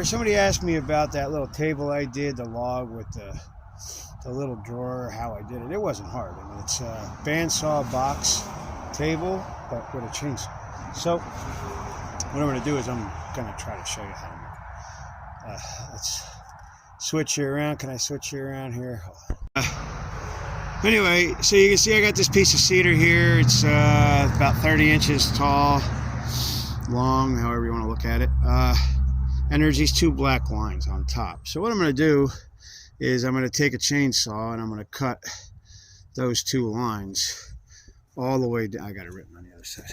Somebody asked me about that little table I did, the log with the little drawer, how I did it. It wasn't hard. I mean, it's a bandsaw box table, but with a chainsaw. So what I'm going to do is I'm going to try to show you how to make it. Let's switch you around. Can I switch you around here? Anyway, so you can see I got this piece of cedar here. It's about 30 inches tall, long, however you want to look at it. And there's these two black lines on top. So what I'm going to do is I'm going to take a chainsaw and I'm going to cut those two lines all the way down. I got it written on the other side.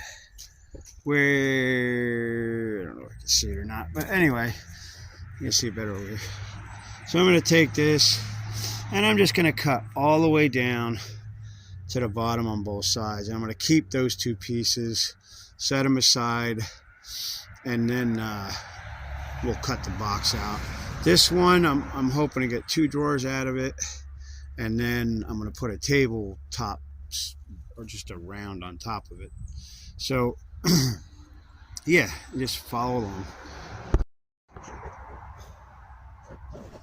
Where, I don't know if you can see it or not, but anyway, you can see it better over here. So I'm going to take this and I'm just going to cut all the way down to the bottom on both sides. And I'm going to keep those two pieces, set them aside, and then we'll cut the box out. This one, I'm hoping to get 2 drawers out of it, and then I'm going to put a table top or just a round on top of it. So, yeah, just follow along.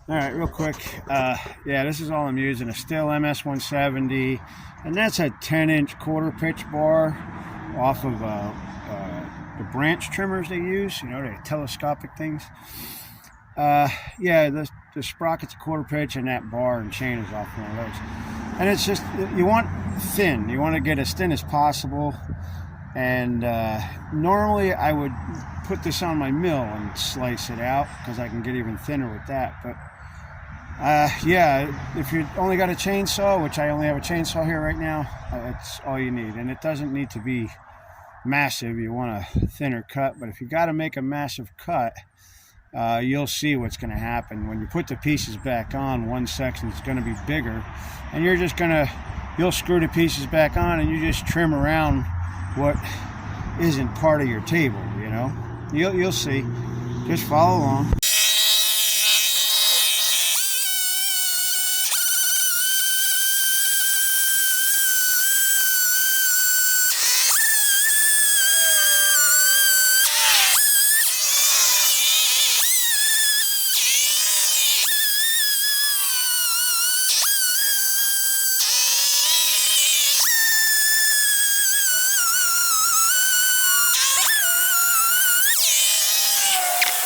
All right, real quick. Yeah, this is all I'm using, a Stihl MS-170, and that's a 10-inch quarter pitch bar off of the branch trimmers they use, you know, the telescopic things. Yeah, the sprocket's a quarter pitch, and that bar and chain is off one of those. And it's just, you want thin. You want to get as thin as possible. And normally I would put this on my mill and slice it out because I can get even thinner with that. But yeah, if you only got a chainsaw, which I only have a chainsaw here right now, that's all you need. And it doesn't need to be massive. You want a thinner cut, but if you got to make a massive cut, you'll see what's going to happen when you put the pieces back on. One section is going to be bigger, and you'll screw the pieces back on, and you just trim around what isn't part of your table. You know, you'll see. Just follow along.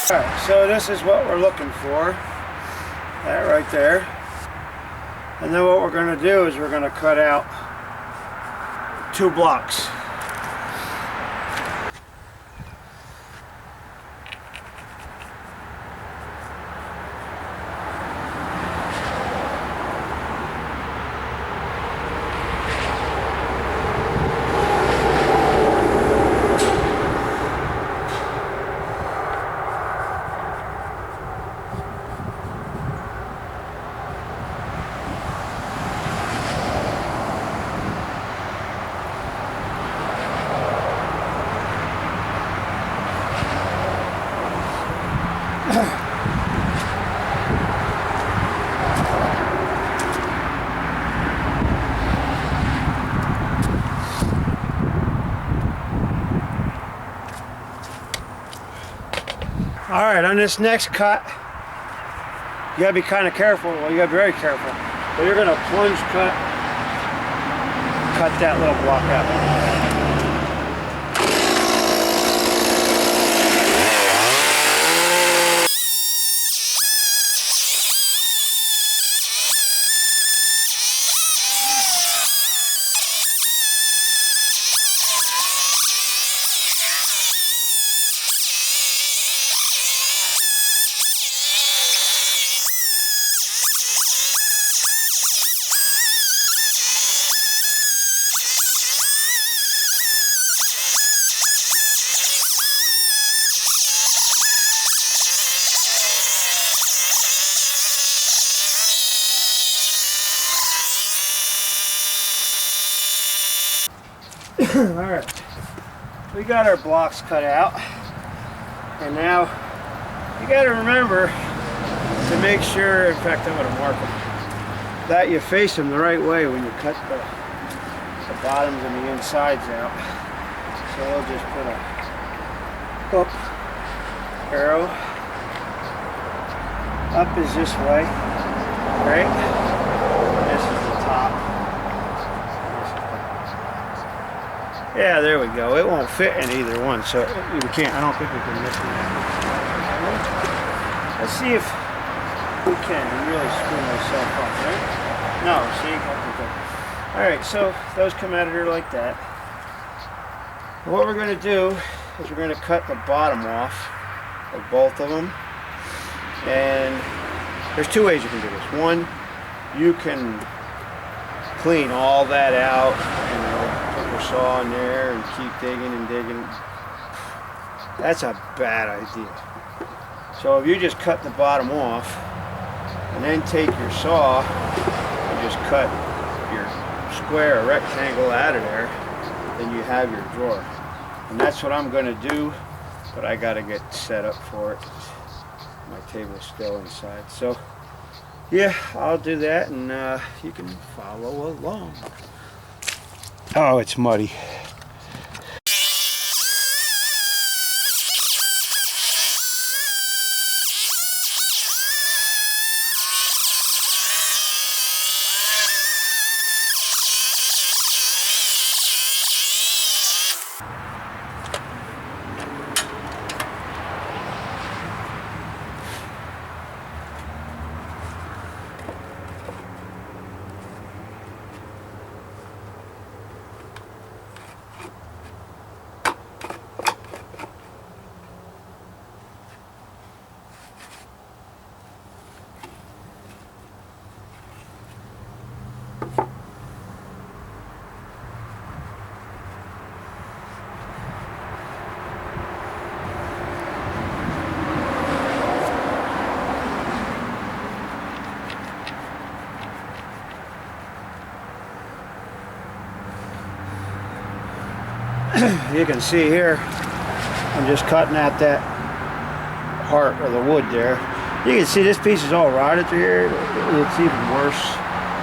Alright, so this is what we're looking for, that right there. And then what we're going to do is we're going to cut out 2 blocks. Alright, on this next cut, you gotta be kind of careful. Well, you gotta be very careful. But you're gonna plunge cut that little block out. Alright, we got our blocks cut out, and now you got to remember to make sure, in fact I'm going to mark them, that you face them the right way when you cut the bottoms and the insides out. So we'll just put a hook, arrow, Up is this way, right? This is the top. Yeah, there we go. It won't fit in either one, so we can't. I don't think we can miss it. Let's see if we can really screw myself up, right? No, see? Okay. All right, so those come out of here like that. What we're going to do is we're going to cut the bottom off of both of them. And there's two ways you can do this. One, you can clean all that out and put your saw in there and keep digging and digging. That's a bad idea. So if you just cut the bottom off and then take your saw and just cut your square or rectangle out of there, then you have your drawer. And that's what I'm going to do, but I got to get set up for it. My table is still inside, so yeah, I'll do that, and you can follow along. Oh, it's muddy. You can see here, I'm just cutting out that heart of the wood there. You can see this piece is all rotted through here. It's even worse,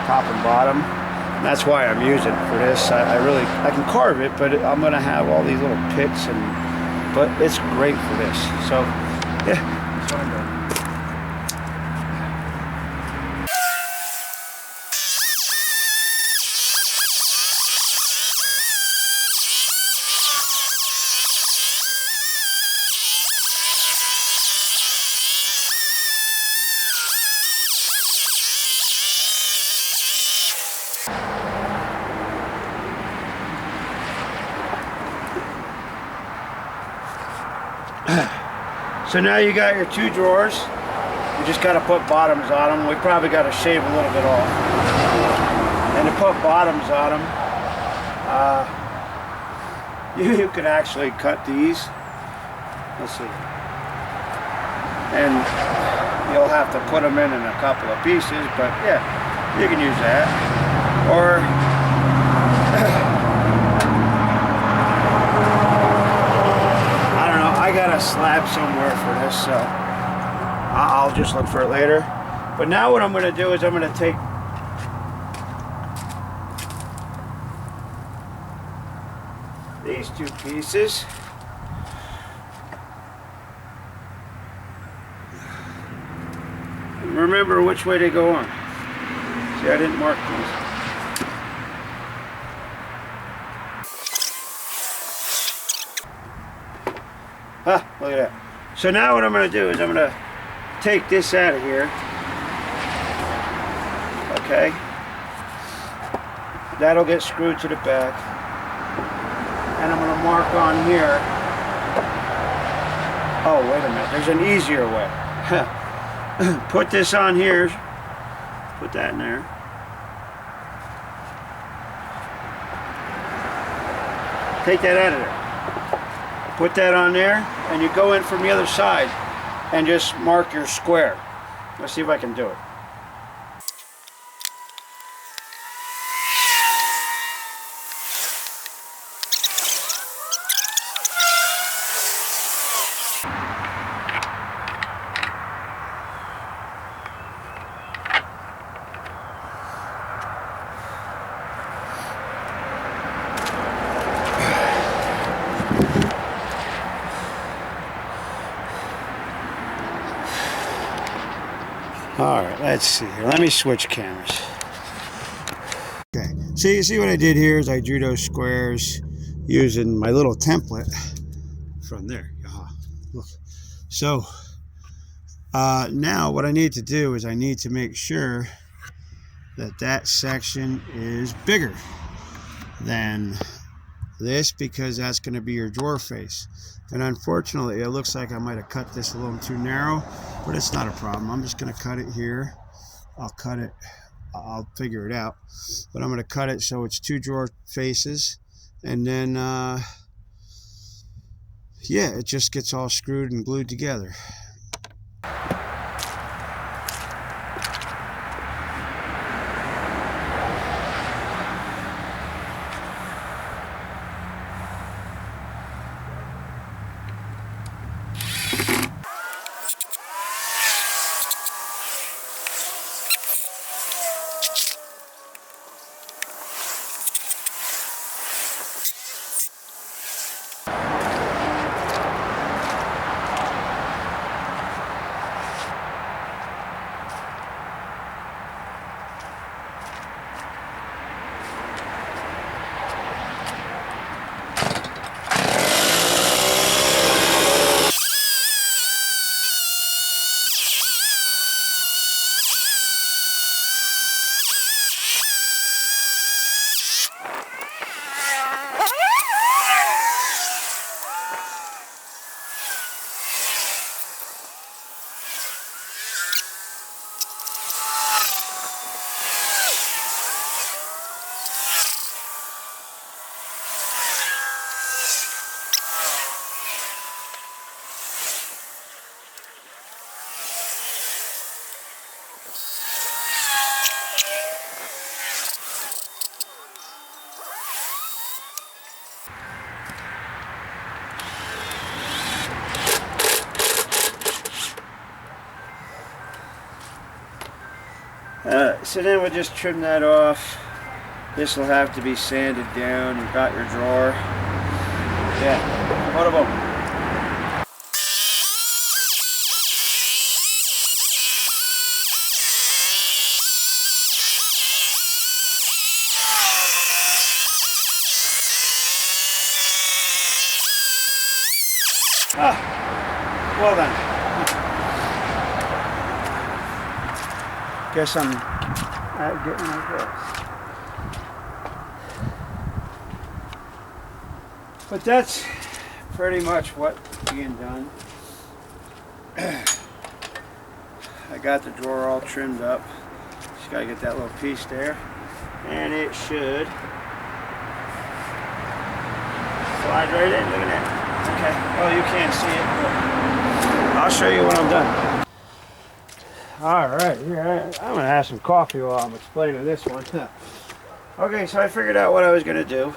top and bottom. And that's why I'm using it for this. I can carve it, but I'm gonna have all these little pits, but it's great for this. So yeah, that's what I'm doing. So now you got your two drawers. You just got to put bottoms on them. We probably got to shave a little bit off. And to put bottoms on them, you could actually cut these. Let's see. And you'll have to put them in a couple of pieces, but yeah, you can use that. Or I got a slab somewhere for this, so I'll just look for it later. But now what I'm going to do is I'm going to take these two pieces. And remember which way they go on. See, I didn't mark these. Look at that. So now what I'm going to do is I'm going to take this out of here. Okay. That'll get screwed to the back. And I'm going to mark on here. Oh, wait a minute. There's an easier way. Put this on here. Put that in there. Take that out of there. Put that on there, and you go in from the other side and just mark your square. Let's see if I can do it. All right, let's see here. Let me switch cameras. Okay, so you see what I did here is I drew those squares using my little template from there. Look. So now what I need to do is I need to make sure that that section is bigger than this, because that's going to be your drawer face. And unfortunately, it looks like I might have cut this a little too narrow, but it's not a problem. I'm just going to cut it here. I'll cut it. I'll figure it out. But I'm going to cut it so it's 2 drawer faces. And then, yeah, it just gets all screwed and glued together. So then we'll just trim that off. This will have to be sanded down. You've got your drawer. Yeah, what about? Ah, well done. Guess I'm getting like this. But that's pretty much what's being done. I got the drawer all trimmed up. Just gotta get that little piece there, and it should slide right in. Look at that. Okay. Well, you can't see it, but I'll show you when I'm done. All right, here I'm gonna have some coffee while I'm explaining this one. Okay, so I figured out what I was gonna do,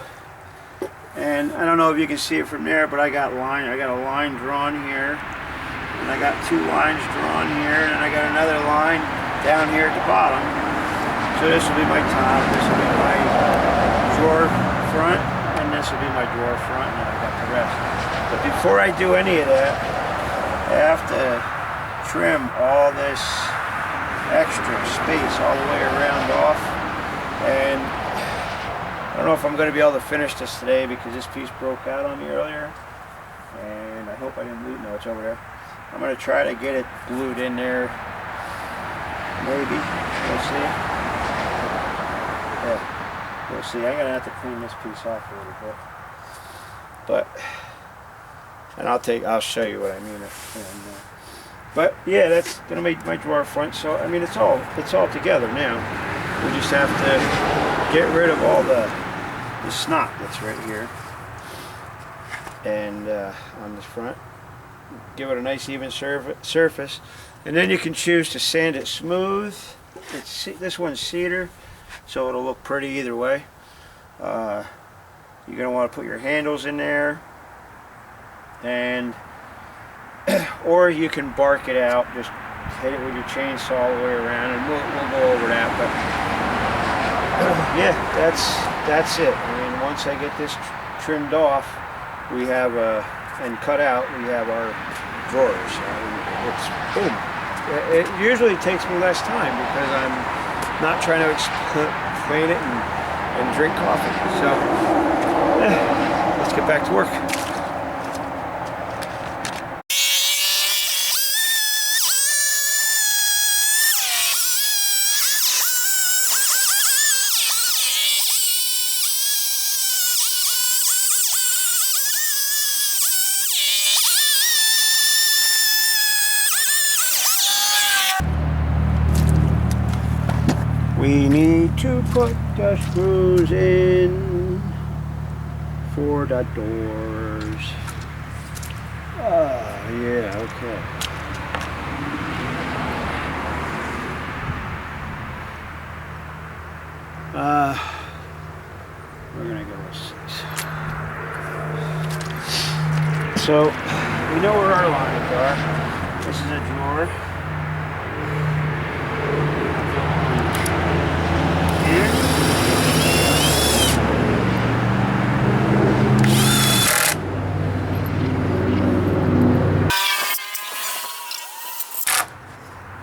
and I don't know if you can see it from there, but I got a line drawn here, and I got 2 lines drawn here, and I got another line down here at the bottom. So this will be my top, this will be my drawer front, and this will be my drawer front, and then I got the rest. But before I do any of that, I have to trim all this extra space all the way around off, and I don't know if I'm going to be able to finish this today because this piece broke out on me earlier, and I hope I didn't lose. No, it's over there. I'm going to try to get it glued in there, maybe. We'll see. Yeah, we'll see. I'm going to have to clean this piece off a little bit, but and I'll show you what I mean. But yeah, that's gonna make my drawer front. So I mean, it's all together now. We just have to get rid of all the snot that's right here, and on this front, give it a nice even surface, and then you can choose to sand it smooth. This one's cedar, so it'll look pretty either way. You're gonna want to put your handles in there, and or you can bark it out, just hit it with your chainsaw all the way around, and we'll go over that. But yeah, that's it. I mean, once I get this trimmed off, we have and cut out, we have our drawers. It's boom, It usually takes me less time because I'm not trying to explain it and drink coffee. So let's get back to work. We need to put the screws in for the doors. Yeah, okay. We're gonna go with 6. So we know where our lines are. This is a drawer.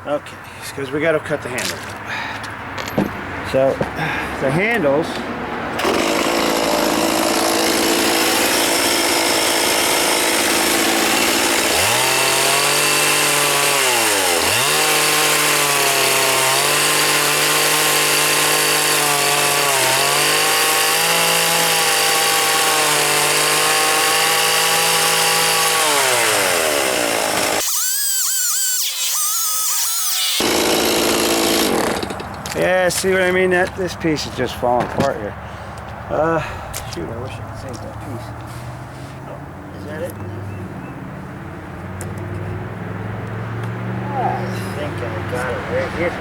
Okay, because we got to cut the handle. So the handles yeah, see what I mean? This piece is just falling apart here. Shoot, I wish I could save that piece. Oh, is that it? I think I got it right here.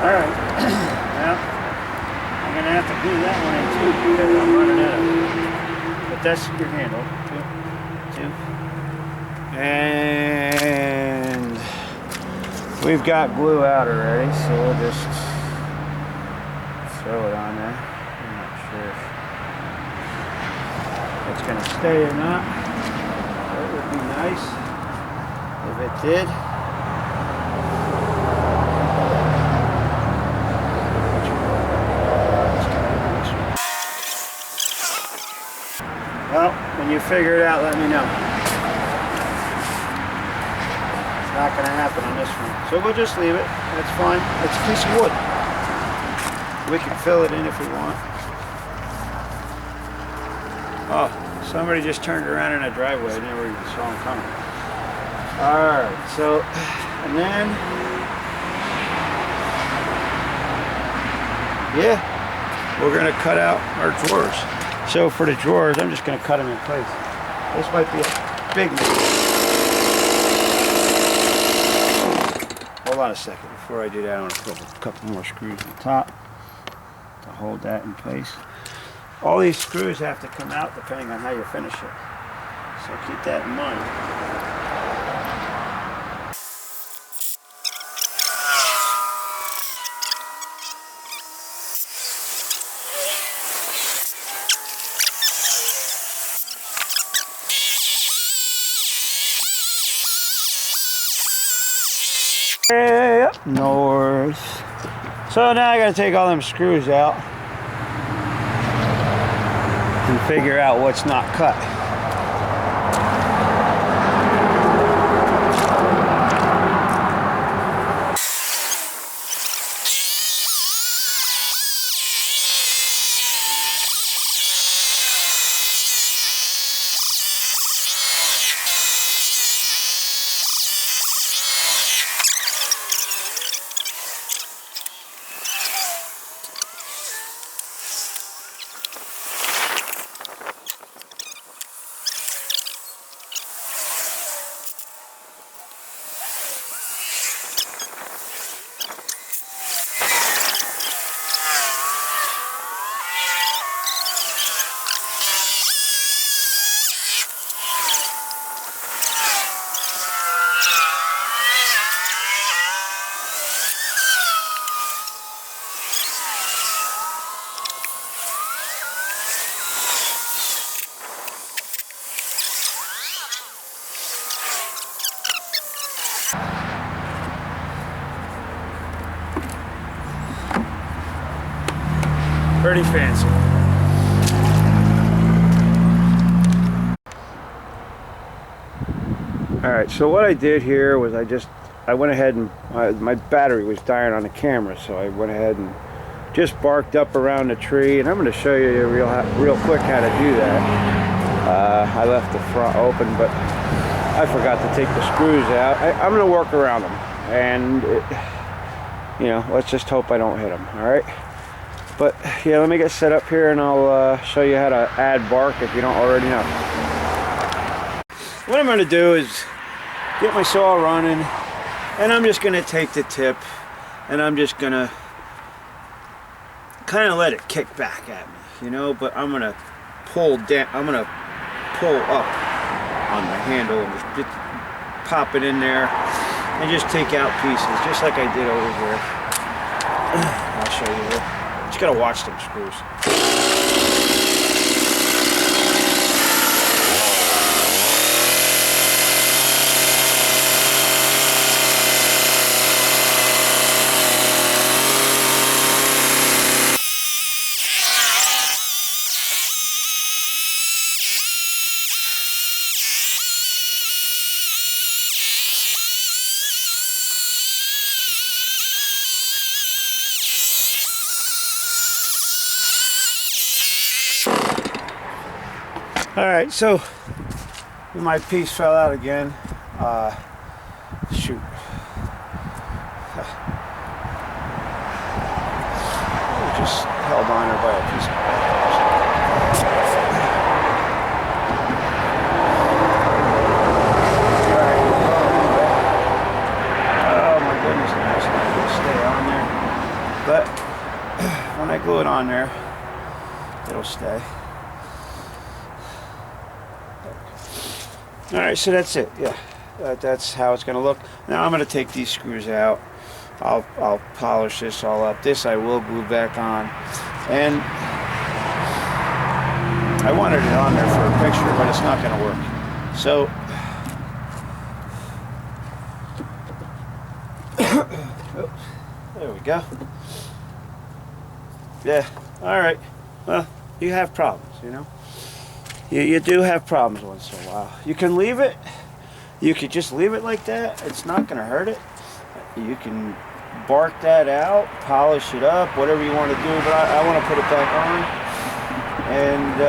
Alright. Well, I'm gonna have to glue that one in too because I'm running out of it. But that's your handle. Two. And we've got glue out already, so we'll just throw it on there. I'm not sure if it's going to stay or not. That would be nice if it did. Well, when you figure it out, let me know. Not going to happen on this one. So we'll just leave it. That's fine. It's a piece of wood. We can fill it in if we want. Oh, somebody just turned around in a driveway. I never even saw them coming. Alright, so, and then, yeah, we're going to cut out our drawers. So for the drawers, I'm just going to cut them in place. This might be a big mistake. Hold on a second. Before I do that, I want to put a couple more screws on top to hold that in place. All these screws have to come out depending on how you finish it. So keep that in mind. Up north. So now I got to take all them screws out and figure out what's not cut. pretty fancy. Alright, so what I did here was I went ahead and my battery was dying on the camera, so I went ahead and just barked up around the tree, and I'm going to show you real quick how to do that. I left the front open, but I forgot to take the screws out. I'm going to work around them, and you know, let's just hope I don't hit them. Alright, but yeah, let me get set up here and I'll show you how to add bark if you don't already know. What I'm going to do is get my saw running, and I'm just going to take the tip and I'm just going to kind of let it kick back at me, you know, but I'm going to pull down, I'm going to pull up on the handle and just pop it in there and just take out pieces, just like I did over here. I'll show you. Just got to watch them screws. Alright, so my piece fell out again. Shoot. I just held on her by a piece of oh my goodness, it's not going to stay on there. But when I glue it on there, it'll stay. Alright, so that's it. Yeah, that's how it's going to look. Now I'm going to take these screws out. I'll polish this all up. This I will glue back on. And I wanted it on there for a picture, but it's not going to work. So there we go. Yeah, alright. Well, you have problems, you know. You do have problems once in a while. You can leave it. You could just leave it like that. It's not going to hurt it. You can bark that out, polish it up, whatever you want to do. But I want to put it back on. And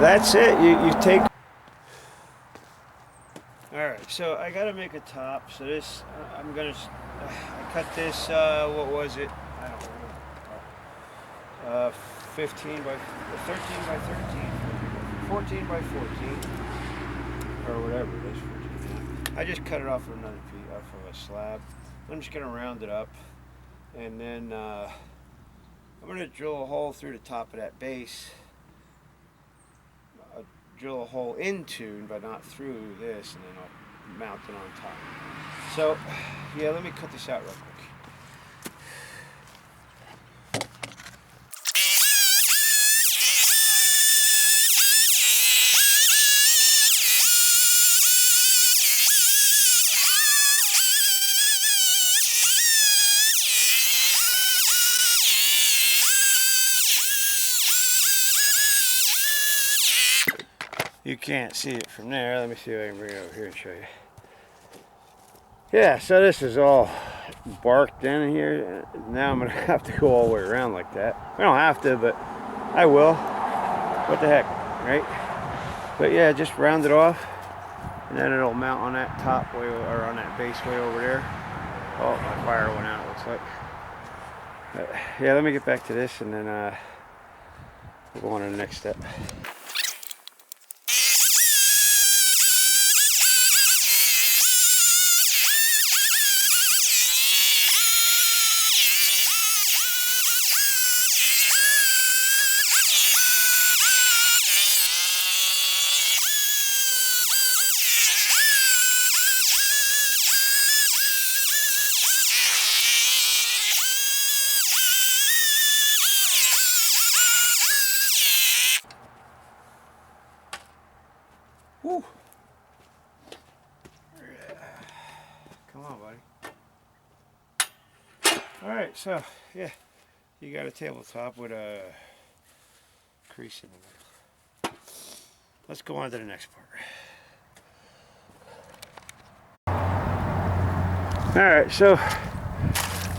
that's it. You take... Alright, so I got to make a top. So this, I'm going to... I cut this, what was it? I don't know. 15 by 13 by 13, 14 by 14, or whatever it is. 14. I just cut it off of another piece, off of a slab. I'm just going to round it up, and then I'm going to drill a hole through the top of that base. Drill a hole into, but not through this, and then I'll mount it on top. So, yeah, let me cut this out real quick. You can't see it from there. Let me see if I can bring it over here and show you. Yeah, so this is all barked in here. Now I'm going to have to go all the way around like that. I don't have to, but I will. What the heck, right? But yeah, just round it off, and then it'll mount on that top way, or on that base way over there. Oh, my wire went out, it looks like. But yeah, let me get back to this, and then we'll go on to the next step. Woo. Come on, buddy. Alright, so yeah, you got a tabletop with a crease in the middle. Let's go on to the next part. Alright, so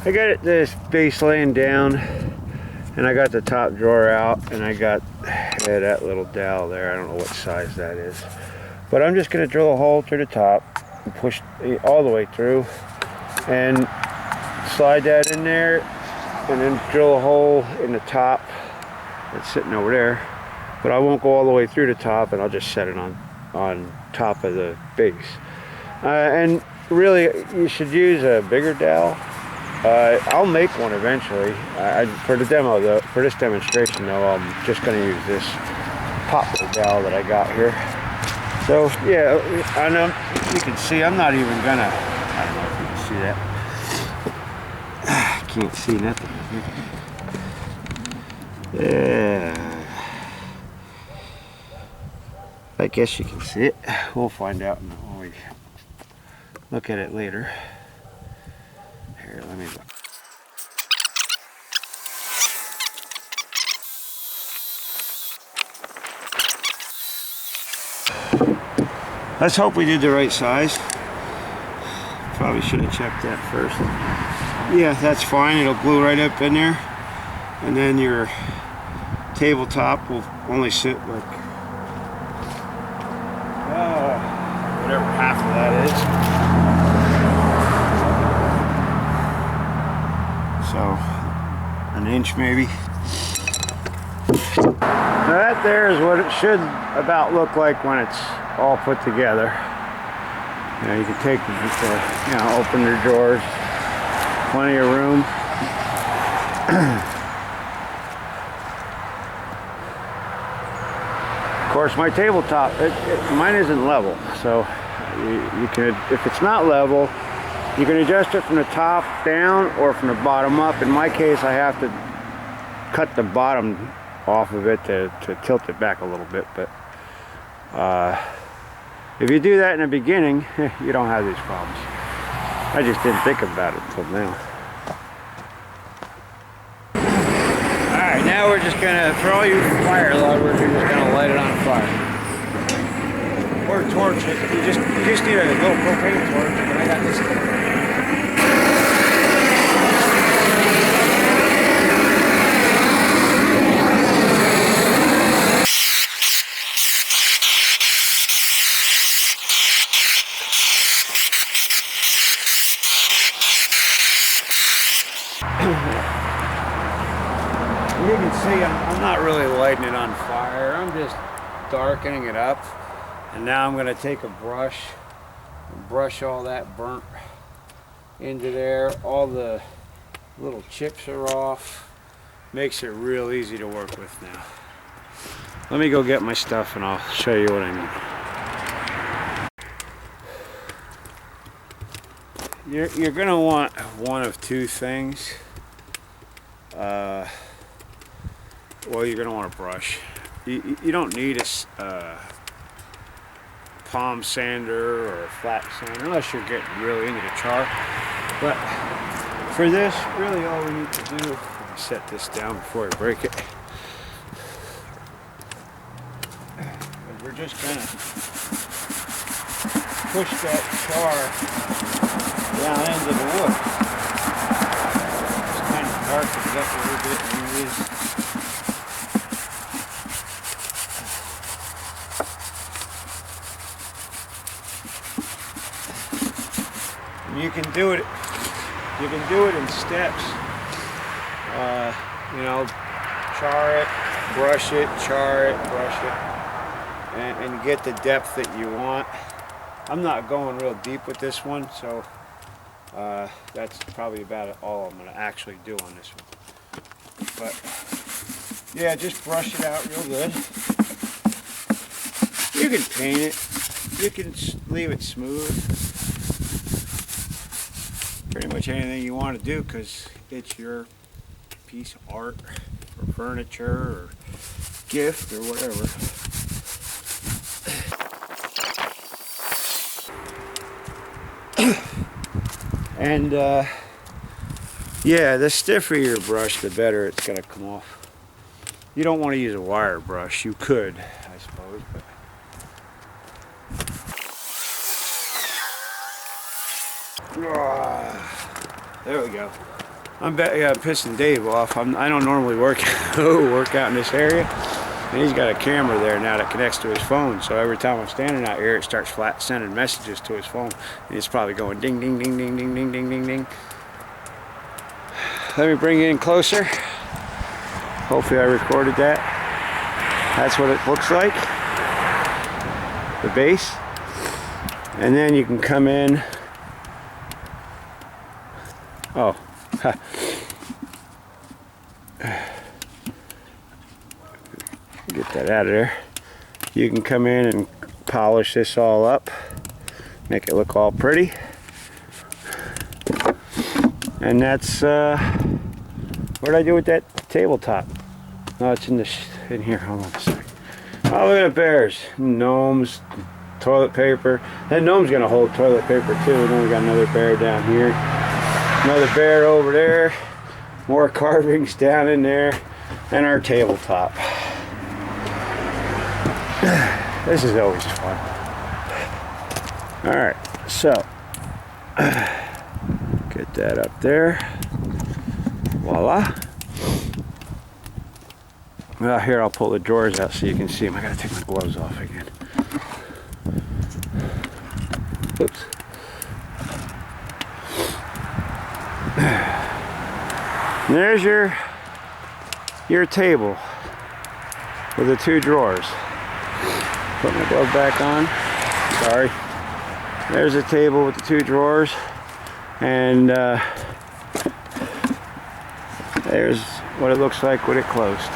I got this base laying down, and I got the top drawer out, and I got that little dowel there. I don't know what size that is. But I'm just going to drill a hole through the top and push all the way through and slide that in there, and then drill a hole in the top that's sitting over there. But I won't go all the way through the top, and I'll just set it on top of the base. And really, you should use a bigger dowel. I'll make one eventually. For the demo though, for this demonstration though, I'm just going to use this poplar dowel that I got here. So yeah, I know you can see I'm not even gonna. I don't know if you can see that. I can't see nothing. Yeah. I guess you can see it. We'll find out when we look at it later. Here, let me look. Let's hope we did the right size. Probably should have checked that first. Yeah, that's fine. It'll glue right up in there. And then your tabletop will only sit like whatever half of that is. So, an inch maybe. Now that there is what it should about look like when it's all put together. You know, you can take open your drawers, plenty of room. Of course, my tabletop, mine isn't level, so you can, if it's not level, you can adjust it from the top down or from the bottom up. In my case, I have to cut the bottom off of it to tilt it back a little bit, but if you do that in the beginning, you don't have these problems. I just didn't think about it until now. Alright, now we're just gonna, for all you fire lovers, you're just gonna light it on fire. Or torch it. You just need a little propane torch, but I got this thing. You can see I'm not really lighting it on fire. I'm just darkening it up. And now I'm going to take a brush and brush all that burnt into there. All the little chips are off. Makes it real easy to work with now. Let me go get my stuff and I'll show you what I mean. You're going to want one of two things. Well, you're going to want a brush. You don't need a palm sander or a flat sander unless you're getting really into the char. But for this, really all we need to do, let me set this down before I break it. We're just going to push that char down into the wood. It's kind of dark, it's up a little bit, and it is. You can do it. You can do it in steps. You know, char it, brush it, char it, brush it, and get the depth that you want. I'm not going real deep with this one, so that's probably about all I'm going to actually do on this one. But yeah, just brush it out real good. You can paint it. You can leave it smooth. Pretty much anything you want to do, because it's your piece of art or furniture or gift or whatever. And Yeah, the stiffer your brush, the better it's going to come off. You don't want to use a wire brush. You could, I suppose, but... There we go. I'm pissing Dave off. I don't normally work out in this area, and he's got a camera there now that connects to his phone. So every time I'm standing out here, it starts sending messages to his phone, and it's probably going ding, ding, ding, ding, ding, ding, ding, ding, ding. Let me bring it in closer. Hopefully I recorded that. That's what it looks like. The base, and then you can come in. Oh, get that out of there. You can come in and polish this all up, make it look all pretty. And that's, what did I do with that tabletop? Oh, it's in here, hold on a second. Oh, look at the bears, gnomes, toilet paper. That gnome's gonna hold toilet paper too. And then we got another bear down here. Another bear over there, more carvings down in there, and our tabletop. This is always fun. Alright, so, get that up there. Voila. Well, here I'll pull the drawers out so you can see them. I gotta take my gloves off again. Oops. There's your table with the 2 drawers. Put my glove back on. Sorry. There's a table with the 2 drawers, and there's what it looks like when it closed.